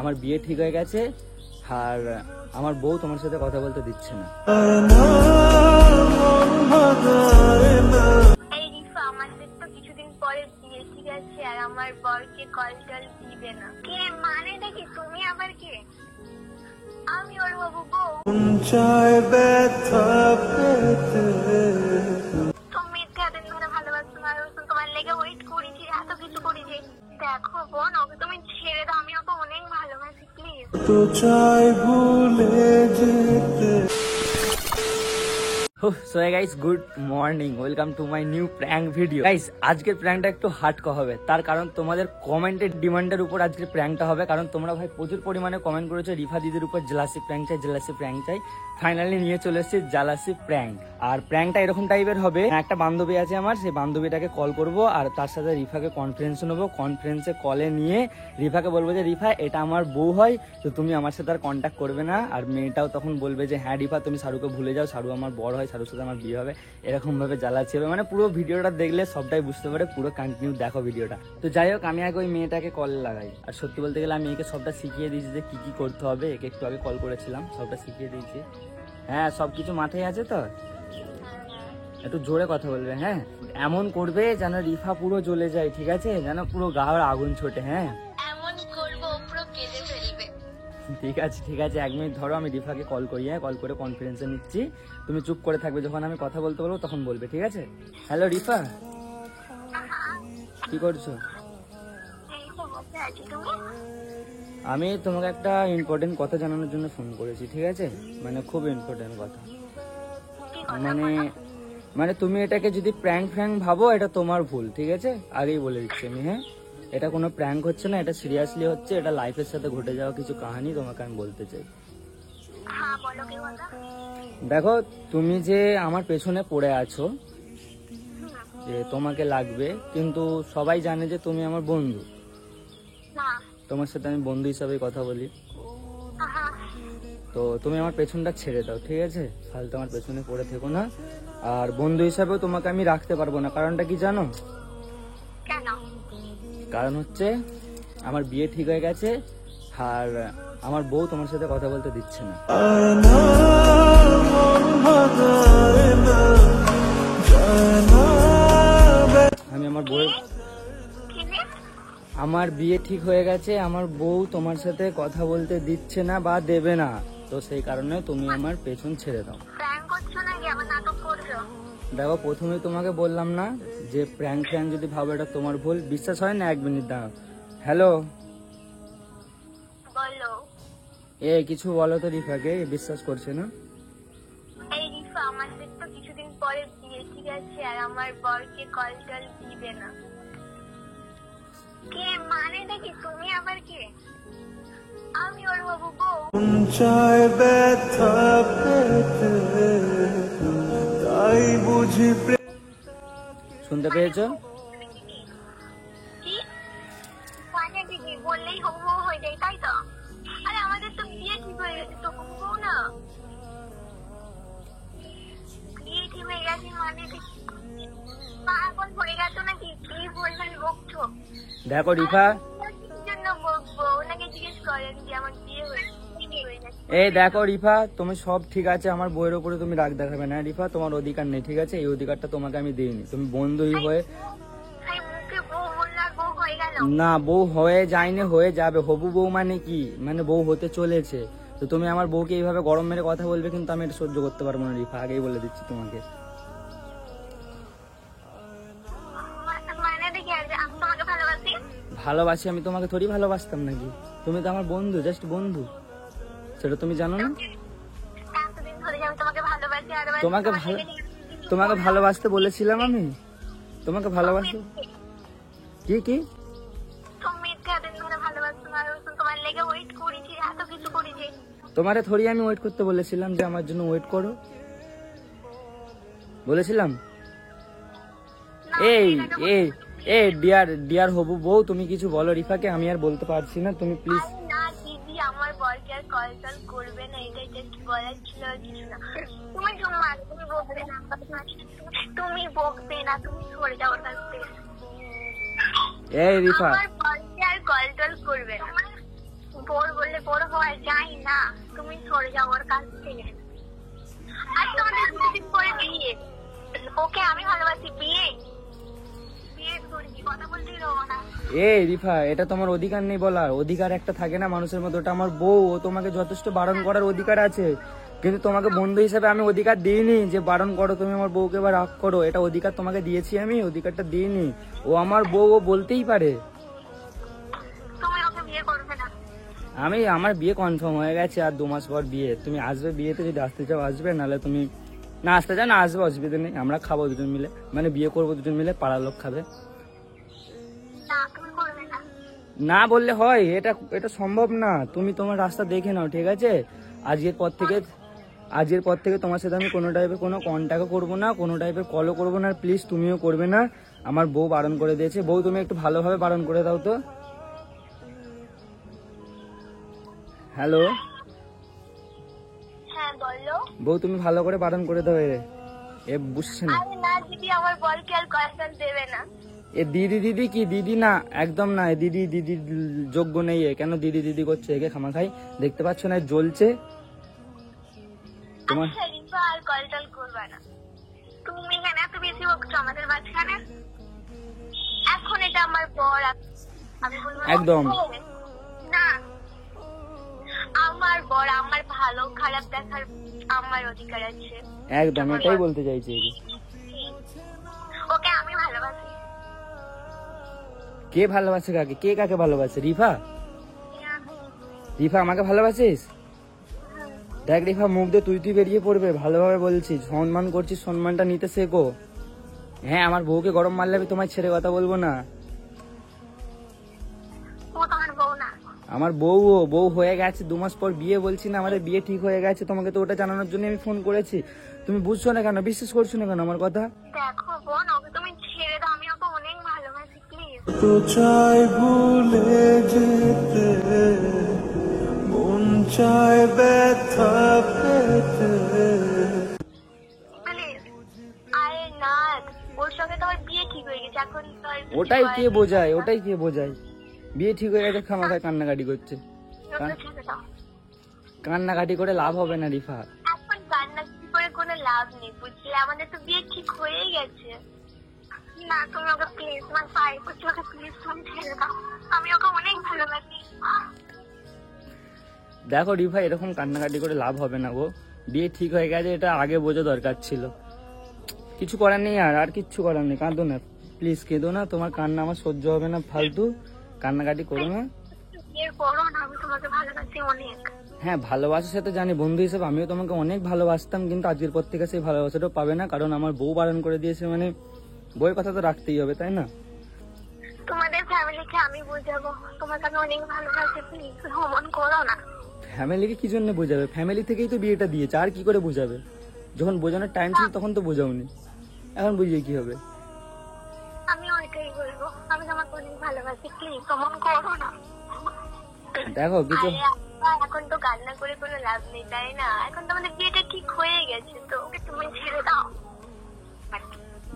আমার বিয়ে ঠিক হয়ে গেছে আর আমার বউ তোমার সাথে কথা বলতে দিচ্ছে না। এই রিফা, আমাদের তো কিছুদিন পরে বিয়ে, ঠিক আছে? আর আমার বরকে কল টল দিবে না। কে মানে দেখি? তুমি আবার কে? আমি ওর বাবু বউ। তুমি এতদিন ধরে ভালোবাসছো না, তোমার লেগে ওয়েট করেছি, এত কিছু করেছি। দেখো বোন, ওকে তুমি ছেড়ে দাও, আমি ওকে অনেক ভালোবাসি, প্লিজ। তো চাই ভুলে যেতে। So guys, good morning, welcome to my new prank video. Guys, আজকের প্র্যাঙ্কটা একটু হার্ডকো হবে, তার কারণ তোমাদের কমেন্টের ডিমান্ডের উপর আজকের প্র্যাঙ্কটা হবে। কারণ তোমরা ভাই প্রচুর পরিমাণে কমেন্ট করেছো রিফা দিদির উপর জেলাসি প্র্যাঙ্ক চাই, জেলাসি প্র্যাঙ্ক চাই। ফাইনালি নিয়ে চলে এসেছি জেলাসি প্র্যাঙ্ক। আর প্র্যাঙ্কটা এরকম টাইপের হবে, একটা বান্ধবী আছে আমার, সেই বান্ধবীটাকে কল করব আর তার সাথে রিফাকে কনফারেন্সে নেবো। কনফারেন্সে কলে নিয়ে রিফাকে বলবো যে রিফা, এটা আমার বউ হয়, তো তুমি আমার সাথে আর কন্ট্যাক্ট করবে না। আর মেয়েটাও তখন বলবে যে হ্যাঁ রিফা, তুমি শাহরুখকে ভুলে যাও, শাহরুখ আমার বড় হয়, শাহরুখের সাথে আমার বিয়ে হবে। এরকম ভাবে জ্বালাচ্ছি হবে, মানে পুরো ভিডিওটা দেখলে সবটাই বুঝতে পারে, পুরো কন্টিনিউ দেখো ভিডিওটা। তো যাই হোক, আমি আগে ওই মেয়েটাকে কল লাগাই। আর সত্যি বলতে গেলে আমি একে সবটা শিখিয়ে দিয়েছি যে কি কি করতে হবে। একে একটু আগে কল করেছিলাম, সবটা শিখিয়ে দিয়েছি। হ্যাঁ, সবকিছু মাথায় আছে তো? একটু জোরে কথা বলবে, হ্যাঁ? এমন করবে যেন রিফা পুরো জ্বলে যায়, ঠিক আছে? যেন পুরো গায়ে আগুন ছোটে। হ্যাঁ, এমন করবো পুরো কেঁদে ফেলবে। ঠিক আছে ঠিক আছে, 1 মিনিট ধরো, আমি রিফাকে কল করি। হ্যাঁ, কল করে কনফারেন্সে নিচ্ছি, তুমি চুপ করে থাকবে, যখন আমি কথা বলতে বলবো তখন বলবে, ঠিক আছে? হ্যালো রিফা, কি করছো? আমি তোমাকে একটা ইম্পর্টেন্ট কথা জানানোর জন্য ফোন করেছি, ঠিক আছে? মানে খুব ইম্পর্টেন্ট কথা। মানে তুমি এটাকে যদি প্র্যাঙ্ক ভাবো, এটা তোমার ভুল, ঠিক আছে? আগেই বলে দিচ্ছি আমি। হ্যাঁ, এটা কোনো প্র্যাঙ্ক হচ্ছে না, এটা সিরিয়াসলি হচ্ছে, এটা লাইফের সাথে ঘটে যাওয়া কিছু কাহিনী তোমাকে আমি বলতে চাই। দেখো, তুমি যে আমার পেছনে পড়ে আছো, যে তোমাকে লাগবে, কিন্তু সবাই জানে যে তুমি আমার বন্ধু। তোমার সাথে আমি বন্ধু হিসাবে কথা বলি, তো তুমি আমার পেছনটা ছেড়ে দাও, ঠিক আছে? ফালতু আমার পেছনে পড়ে থেকো না। আর বন্ধু হিসাবেও তোমাকে আমি রাখতে পারবো না। কারণটা কি জানো? কারণ হচ্ছে আমার বিয়ে ঠিক হয়ে গেছে আর আমার বউ তোমার সাথে কথা বলতে দিচ্ছে না। আমি আমার বিয়ে ঠিক হয়ে গেছে, আমার বউ তোমার সাথে কথা বলতে দিচ্ছে না বা দেবে না, তো সেই কারণে তুমি আমার পেছন ছেড়ে দাও। দেখো, প্রথমে তোমাকে বললাম না যে প্র্যাঙ্ক যদি ভাবো এটা তোমার ভুল? বিশ্বাস হয় না? 1 মিনিট দাও। হ্যালো, কিছু বলো তো রিফাকে, বিশ্বাস করছে না। এই রিফা, আমাদের তো কিছুদিন পরে বিয়ে, ঠিক আছে? আর আমার বরকে কল টল দিবে না। কে মানে দেখি? তুমি আবার কে? আমি ওর বাবু বউ। শুনতে পেয়েছো? কি মানে দেখি? বললেই হবু হয়ে যায়, তাই তো? আরে আমাদের তো বিয়ে ঠিক হয়ে গেছে, তো হবু না? বিয়ে ঠিক হয়ে গেছে মানে দেখি পাগল হয়ে গেছো নাকি? কি বলবেন, বকছো? দেখো রিফা, এই দেখো রিফা, তুমি সব ঠিক আছে, আমার বইয়ের উপরে তুমি রাগ দেখাবে না রিফা, তোমার অধিকার নেই, ঠিক আছে? এই অধিকারটা তোমাকে আমি দিইনি। তুমি বন্ধুই হয়ে না, বউ হয়ে যায়নি, হয়ে যাবে। হবু বউ মানে কি? মানে বউ হতে চলেছে। তো তুমি আমার বউকে এইভাবে গরম মেরে কথা বলবে, কিন্তু আমি এটা সহ্য করতে পারবো না রিফা, আগেই বলে দিচ্ছি তোমাকে। ভালোবাসি আমি তোমাকে, থোড়ি ভালোবাসতাম নাকি? তুমি তো আমার বন্ধু, জাস্ট বন্ধু, সেটা তুমি জানো না? তোমাকে ভালোবাসতে বলেছিলাম আমি, তোমাকে ভালোবাসতে। কি কি তোমারে থোড়ি আমি ওয়েট করতে বলেছিলাম যে আমার জন্য ওয়েট করো? বলেছিলাম? এই ডিয়ার হবু বউ, তুমি কিছু বলো রিফাকে, আমি আর বলতে পারছি না, তুমি প্লিজ। আমার বরকে আর কল টল করবে না, এটাই জাস্ট বলার ছিল, কিছু না। তুমি বকবে না, তুমি সরে যাও তার থেকে। এই রিফা, আমার বরকে আর কল টল করবে না। বর না, তুমি সরে যাও ওর কাছ থেকে। আর তোমাদের দুদিন পরে বিয়ে, ওকে আমি ভালোবাসি। বিয়ে করেছি, কথা বলতেই দেবো না। রিফা, এটা তোমার অধিকার নেই বলার। অধিকার একটা থাকে না মানুষের মধ্যে, ওটা আমার বউ, ও তোমাকে যথেষ্ট বারণ করার অধিকার আছে, কিন্তু তোমাকে বন্ধু হিসেবে আমি অধিকার দিইনি যে বারণ করো তুমি আমার বউকে বা রাগ করো। এটা অধিকার তোমাকে দিয়েছি আমি, অধিকারটা দিইনি। ও আমার বউ, ও বলতেই পারে। তুমি ওকে বিয়ে করবে না? আমার বিয়ে কনফার্ম হয়ে গেছে, আর 2 মাস পর বিয়ে। তুমি আসবে বিয়েতে, যদি আসতে চাও আসবে, নাহলে তুমি না আসতে চাও না আসবে, অসুবিধা নেই। আমরা খাবো দুজন মিলে, মানে বিয়ে করবো দুজন মিলে, পাড়ার লোক খাবে। না, তুমি করবে না। না বললে হয়? এটা সম্ভব না। তুমি তোমার রাস্তা দেখে নাও, ঠিক আছে? আজকের পর থেকে তোমার সাথে আমি কোনো টাইপের কোনো কন্ট্যাক্টও করবো না, কোনো টাইপের কলও করবো না। প্লিজ তুমিও করবে না। আমার বউ বারণ করে দিয়েছে। বউ, তুমি একটু ভালোভাবে বারণ করে দাও তো। হ্যালো হ্যাঁ বলো। বউ, তুমি ভালো করে বারণ করে দাও। এ বুঝছে না। আরে না দিদি, আমার বলকে আর কয়েকজন দেবে না। এ দিদি কি দিদি না, একদম না। দিদি যোগ্য নেই। এ কেন দিদি করছে? একে খামাখাই দেখতে পাচ্ছ না জ্বলছে তোমার। আচ্ছা রিফা, আর কল টল করবে না। তুমি কেন এত বেশি বকছো আমাদের মাঝখানে? এখন এটা আমার বর, আমি বলবো একদম। না, আমার বর, আমার ভালো খারাপ দেখার আমার অধিকার আছে। একদম এটাই বলতে চাইছি। ওকে আমি ভালোবাসি। কে ভালোবাসে কাকে? কে কাকে ভালোবাসে? রিফা আমাকে ভালোবাসিস? দেখ রিফা, মুখ দিয়ে তুই বেরিয়ে পড়বে। ভালোভাবে বলছি, সম্মান করছিস, সম্মানটা নিতে শেখো। হ্যাঁ, আমার বউকে গরম মারলে আমি তোমায় ছেড়ে কথা বলবো না। ও তোমার বউ না। আমার বউ হয়ে গেছে। 2 মাস পর বিয়ে, বলছি না আমাদের বিয়ে ঠিক হয়ে গেছে। তোমাকে তো ওটা জানানোর জন্য আমি ফোন করেছি। তুমি বুঝছো না কেন? বিশ্বাস করছো না কেন আমার কথা? দেখো বোন, ওকে তুমি ছেড়ে দাও, আমি ওকে অনেক ভালোবাসি। প্লিজ। তো চাই ভুলে যেতে, মন চায় ব্যথা পেতে। প্লিজ। আরে না, ওর সঙ্গে তোমার বিয়ে ঠিক হয়ে গেছে, এখন তো আর কিছু ওটাই কে করার নেই। বোঝায়? বিয়ে ঠিক হয়ে গেছে, খামাখায় কান্নাকাটি করছে। ওকে ছেড়ে দাও। কান্নাকাটি করে লাভ হবে না রিফা। এখন কান্নাকাটি করে কোনো লাভ নেই, বুঝলে? আমাদের তো বিয়ে ঠিক হয়েই গেছে। না, তুমি ওকে প্লিজ, আমার পায়ে পড়ছি, ওকে প্লিজ তুমি ছেড়ে দাও। আমি ওকে অনেক ভালোবাসি। দেখো রিফা, এরকম কান্নাকাটি করে লাভ হবে না গো। বিয়ে ঠিক হয়ে গেছে, এটা আগে বোঝা দরকার ছিল। কিছু করার নেই, আর কিচ্ছু করার নেই। কাঁদো না প্লিজ, কেঁদো না। তোমার কান্না আমার সহ্য হবে না, ফালতু কান্নাকাটি করো না। বিয়ের পরও না, আমি তোমাকে ভালোবাসি অনেক। হ্যাঁ, ভালোবাসা সে তো জানি। বন্ধু হিসেবে আমিও তোমাকে অনেক ভালোবাসতাম, কিন্তু আজকের পর থেকে সেই ভালোবাসাটাও পাবে না, কারণ আমার বউ বারণ করে দিয়েছে। মানে বউয়ের কথা তো রাখতেই হবে, তাই না? তোমাদের ফ্যামিলিকে আমি বুঝাবো, তোমাকে আমি অনেক ভালোবাসি। প্লিজ ভ্রমণ করো না। ফ্যামিলিকে কি জন্য বোঝাবে? ফ্যামিলি থেকেই তো বিয়েটা দিয়েছে, আর কি করে বোঝাবে? যখন বোঝানোর টাইম ছিল তখন তো বোঝাওনি, এখন বুঝিয়ে কি হবে? আমি ওইটাই বলবো, আমি তোমাকে অনেক ভালোবাসি। প্লিজ ভ্রমণ করো না। দেখো কিছু আরে আব্বা, এখন তো কান্না করে কোনো লাভ নেই, তাই না? এখন তো আমাদের বিয়েটা ঠিক হয়ে গেছে, তো ওকে তুমি ছেড়ে দাও।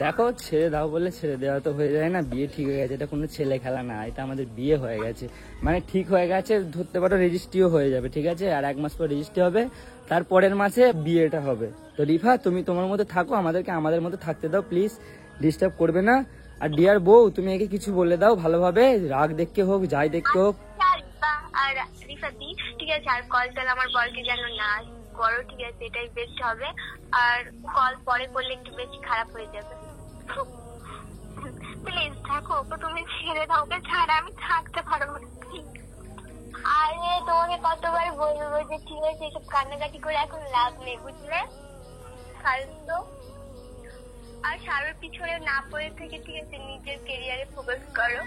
দেখো, ছেড়ে দাও বলে ছেড়ে দেওয়া তো হয়ে যায় না। বিয়ে ঠিক হয়ে গেছে, এটা কোনো ছেলে খেলা না। এটা আমাদের বিয়ে হয়ে গেছে, মানে ঠিক হয়ে গেছে। ধরতে পারো রেজিস্ট্রিও হয়ে যাবে, ঠিক আছে? আর 1 মাস পর রেজিস্ট্রি হবে, তারপরের মাসে বিয়েটা হবে। তো রিফা, তুমি তোমার মধ্যে থাকো, আমাদেরকে আমাদের মধ্যে থাকতে দাও, প্লিজ ডিস্টার্ব করবে না। আর ডিয়ার বউ, তুমি একে কিছু বলে দাও ভালোভাবে, রাগ দেখকে হোক, যাই দেখতে হোক। আর রিফা দি, ঠিক আছে, আর কল টল আমার বলকে যেন না করো, ঠিক আছে? এটাই বেস্ট হবে। আর কল পরে করলে একটু বেশি খারাপ হয়ে যাবে। প্লিজ থাকো, ওকে তুমি ছেড়ে দাও। ওকে ছাড়া আমি থাকতে পারবো না। আরে তোমাকে কতবার বলবো যে ঠিক আছে, এসব কান্নাকাটি করে এখন লাভ নেই, বুঝলে? ফালতু। আর সারোর পিছনে না পড়ে থেকে, ঠিক আছে, নিজের কেরিয়ারে ফোকাস করো।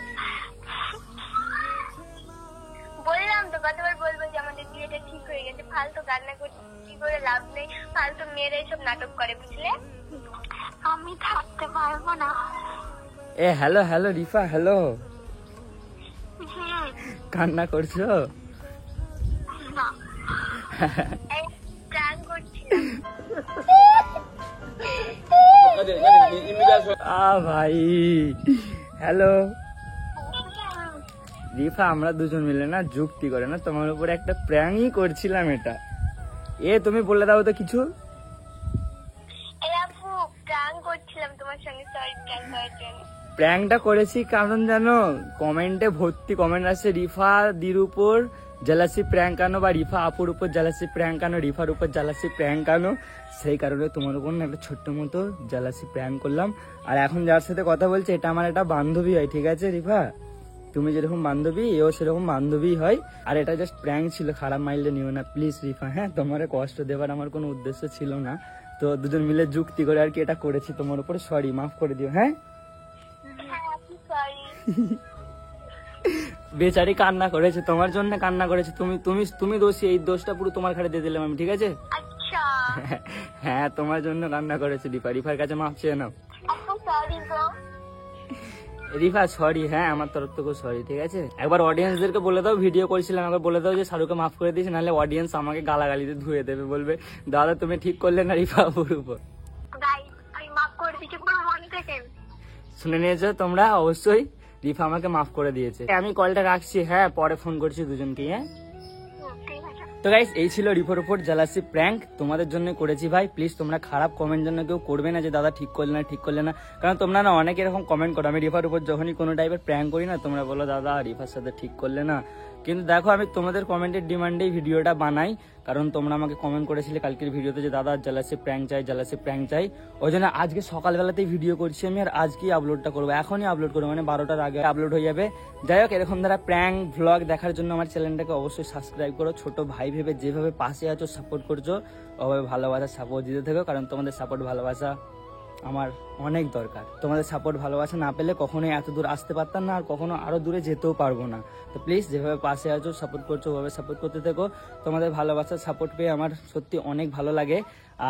বললাম তো, কতবার বলবো যে আমাদের বিয়েটা ঠিক হয়ে গেছে। ফালতু কান্না করতে কি করে লাভ নেই, ফালতু মেয়েরা এসব নাটক করে, বুঝলে? আমি থাকতে পারবো না। Hello Rifa, hello. কান্না করছো? না, এই প্র্যাঙ্ক করছিলাম। ভাই, হ্যালো। রিফা আমরা দুজন মিলে না যুক্তি করে না তোমার উপরে একটা প্র্যাঙ্কই করছিলাম এটা। তুমি বলে দাও তো কিছু। এই আপু প্র্যাঙ্ক করছিলাম তোমার সঙ্গে, সরি প্র্যাঙ্ক করার জন্য। প্র্যাঙ্কটা করেছি কারণ জানো কমেন্টে ভর্তি কমেন্ট আছে রিফা দির উপর জেলাসি প্র্যাঙ্ক আনো, বা রিফা আপুর উপর জেলাসি প্র্যাঙ্ক আনো, রিফার উপর জেলাসি প্র্যাঙ্ক আনো। সেই কারণে তোমার উপর না একটা ছোট্ট মতো জেলাসি প্র্যাঙ্ক করলাম। আর এখন যার সাথে কথা বলছে এটা আমার একটা বান্ধবী হয়, ঠিক আছে রিফা? তুমি যেরকম বান্ধবী এও সেরকম বান্ধবী হয়। আর এটা জাস্ট প্র্যাঙ্ক ছিল, খারাপ মাইন্ডে নিও না প্লিজ রিফা। হ্যাঁ, তোমার কষ্ট দেবার আমার কোনো উদ্দেশ্য ছিল না, তো দুজন মিলে যুক্তি করে আর কি এটা করেছি তোমার উপর। সরি, মাফ করে দিও। হ্যাঁ আপু সরি। বেচারি কান্না করেছে, তোমার জন্য কান্না করেছে। তুমি তুমি তুমি দোষী, এই দোষটা পুরো তোমার ঘাড়ে দিয়ে দিলাম আমি, ঠিক আছে? আচ্ছা হ্যাঁ, তোমার জন্য কান্না করেছে রিফা। রিফার কাছে মাফ চেয়ে নাও। আপু সরি গো। রিফা সরি, হ্যাঁ আমার তরফ থেকে সরি, ঠিক আছে? একবার অডিয়েন্সদেরকে বলে দাও, ভিডিও করছিলাম, একবার বলে দাও যে শাহরুখকে মাফ করে দিয়েছে, নাহলে অডিয়েন্স আমাকে গালাগালিতে ধুয়ে দেবে, বলবে দাদা তুমি ঠিক করলে না রিফা আপুর উপর। গাইস আমি মাফ করে দিচ্ছি পুরো মন থেকে। শুনে নিয়েছো তোমরা? অবশ্যই রিফা আমাকে মাফ করে দিয়েছে। আমি কলটা রাখছি, হ্যাঁ পরে ফোন করছি দুজনকে। হ্যাঁ ঠিক আছে। তো গাইস এই ছিল রিফার উপর জেলাসি প্র্যাঙ্ক, তোমাদের জন্য করেছি ভাই। প্লিজ তোমরা খারাপ কমেন্ট জন্য কেউ করবে না যে দাদা ঠিক করলে না, ঠিক করলে না। কারণ তোমরা না অনেক এরকম কমেন্ট করো, আমি রিফার উপর যখনই কোনো টাইপের প্র্যাঙ্ক করি না তোমরা বলো দাদা রিফার সাথে ঠিক করলে না। কিন্তু দেখো আমি তোমাদের কমেন্টের ডিমান্ডেই ভিডিওটা বানাই, কারণ তোমরা আমাকে কমেন্ট করেছিলে কালকের ভিডিওতে যে দাদা জেলাসি প্র্যাঙ্ক চাই, জেলাসি প্র্যাঙ্ক চাই। ওই জন্য আজকে সকালবেলাতেই ভিডিও করছি আমি, আর আজকেই আপলোডটা করবো, এখনই আপলোড করবো, মানে 12টার আগে আপলোড হয়ে যাবে। যাই হোক, এরকম দ্বারা প্র্যাঙ্ক ভ্লগ দেখার জন্য আমার চ্যানেলটাকে অবশ্যই সাবস্ক্রাইব করো। ছোট ভাই ভেবে যেভাবে পাশে আছো, সাপোর্ট করছো, ওভাবে ভালোবাসা সাপোর্ট দিতে থাকো, কারণ তোমাদের সাপোর্ট ভালোবাসা আমার অনেক দরকার। তোমাদের সাপোর্ট ভালোবাসা না পেলে কখনোই এত দূর আসতে পারতাম না, আর কখনো আরো দূরে যেতেও পারবো না। তো প্লিজ যেভাবে পাশে আছো, সাপোর্ট করছো, ওভাবে সাপোর্ট করতে থাকো। তোমাদের ভালোবাসার সাপোর্ট পেয়ে আমার সত্যি অনেক ভালো লাগে।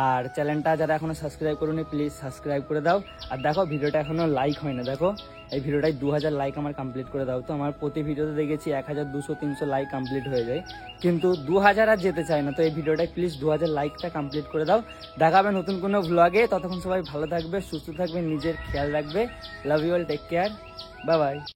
আর চ্যানেলটা যারা এখনো সাবস্ক্রাইব করোনি প্লিজ সাবস্ক্রাইব করে দাও। আর দেখো ভিডিওটা এখনো লাইক হয় না, দেখো এই ভিডিওটাই 2000 লাইক আমার কমপ্লিট করে দাও। তো আমার প্রতি ভিডিওতে দেখেছি 1000, 200, 300 লাইক কমপ্লিট হয়ে যায়, কিন্তু 2000 আর যেতে চায় না। তো এই ভিডিওটাই প্লিজ 2000 লাইকটা কমপ্লিট করে দাও। দেখাবে নতুন কোনো ভ্লগে, ততক্ষণ সবাই ভালো থাকবে, সুস্থ থাকবে, নিজের খেয়াল রাখবে। Love you all, take care, bye by.